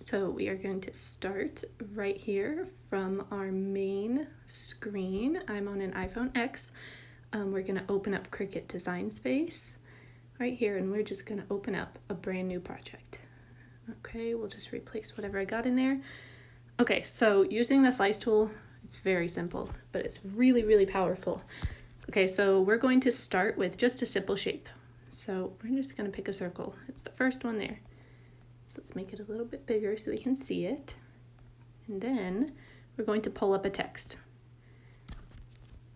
So we are going to start right here from our main screen. I'm on an iPhone X. We're going to open up Cricut Design Space right here, and we're just going to open up a brand new project. Okay, we'll just replace whatever I got in there. Okay, so using the slice tool, it's very simple, but it's really, really powerful. Okay, so we're going to start with just a simple shape. So we're just going to pick a circle. It's the first one there. So let's make it a little bit bigger so we can see it. And then we're going to pull up a text.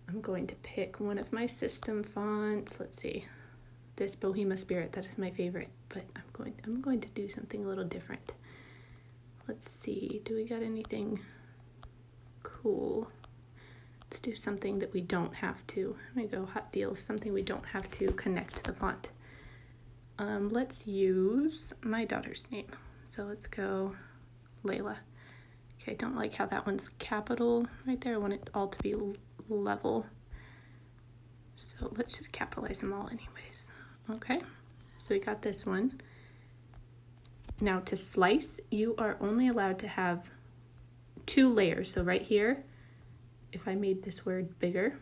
I'm going to pick one of my system fonts. Let's see, this Bohema Spirit, that is my favorite, but I'm going to do something a little different. Let's see, do we got anything cool? Let's do something that we don't have to. There we go, hot deals, something we don't have to connect to the font. Let's use my daughter's name. So let's go Layla. Okay, I don't like how that one's capital right there. I want it all to be level. So let's just capitalize them all anyways. Okay, so we got this one. Now to slice, you are only allowed to have 2 layers. So right here, if I made this word bigger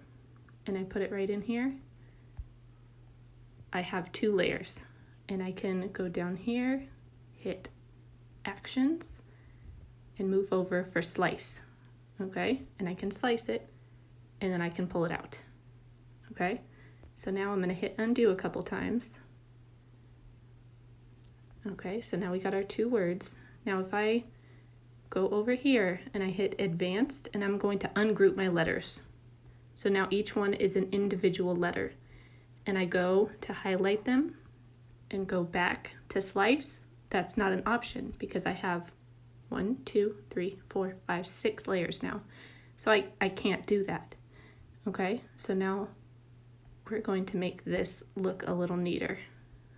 and I put it right in here, I have 2 layers. And I can go down here, hit actions, and move over for slice, okay? And I can slice it, and then I can pull it out, okay? So now I'm gonna hit undo a couple times. Okay, so now we got our 2 words. Now if I go over here and I hit advanced, and I'm going to ungroup my letters. So now each one is an individual letter. And I go to highlight them, and go back to slice. That's not an option because I have 1, 2, 3, 4, 5, 6 layers now. So I can't do that. Okay, so now we're going to make this look a little neater.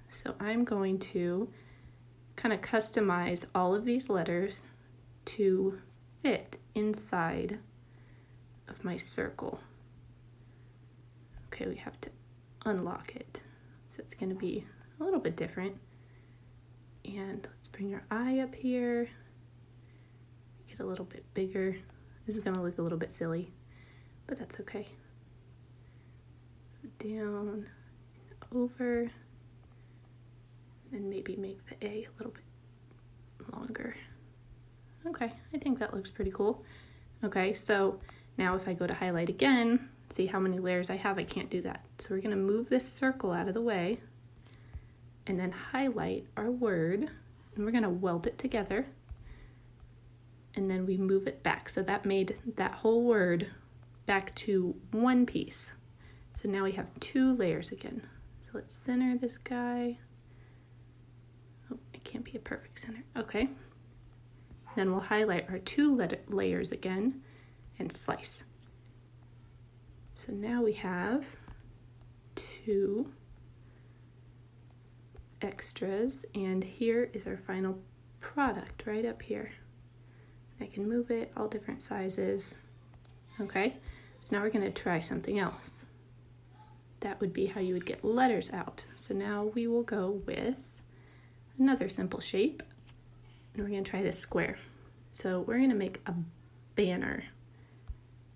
So I'm going to kind of customize all of these letters to fit inside of my circle. Okay, we have to unlock it. So it's gonna be a little bit different. And let's bring our eye up here, get a little bit bigger. This is gonna look a little bit silly, but that's okay. Down and over, and maybe make the A a little bit longer. Okay, I think that looks pretty cool. Okay, so now if I go to highlight again, see how many layers I have, I can't do that. So we're gonna move this circle out of the way, and then highlight our word, and we're gonna weld it together, and then we move it back. So that made that whole word back to one piece. So now we have 2 layers again. So let's center this guy. Oh, it can't be a perfect center. Okay. Then we'll highlight our 2 layers again and slice. So now we have 2 extras, and here is our final product right up here. I can move it all different sizes. Okay, so now we're going to try something else. That would be how you would get letters out. So now we will go with another simple shape, and we're going to try this square. So we're going to make a banner,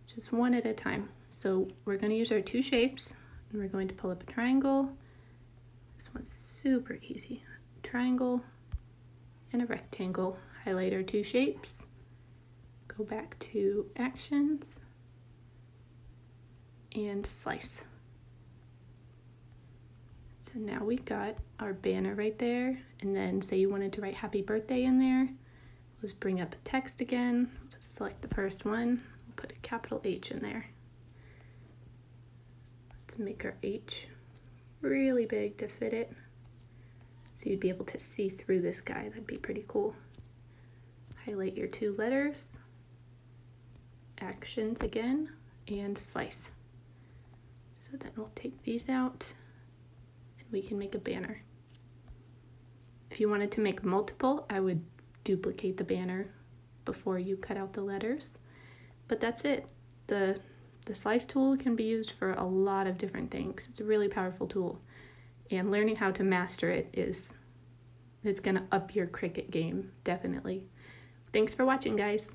just one at a time. So we're going to use our 2 shapes, and we're going to pull up a triangle. This one's super easy. Triangle and a rectangle. Highlight our 2 shapes. Go back to actions and slice. So now we've got our banner right there. And then say you wanted to write happy birthday in there. Let's bring up a text again. Just select the first one. We'll put a capital H in there. Let's make our H really big to fit it, so you'd be able to see through this guy. That'd be pretty cool. Highlight your 2 letters, actions again, and slice. So then we'll take these out, and we can make a banner. If you wanted to make multiple, I would duplicate the banner before you cut out the letters, but that's it. The slice tool can be used for a lot of different things. It's a really powerful tool, and learning how to master it is It's gonna up your Cricut game, definitely. Thanks for watching, guys.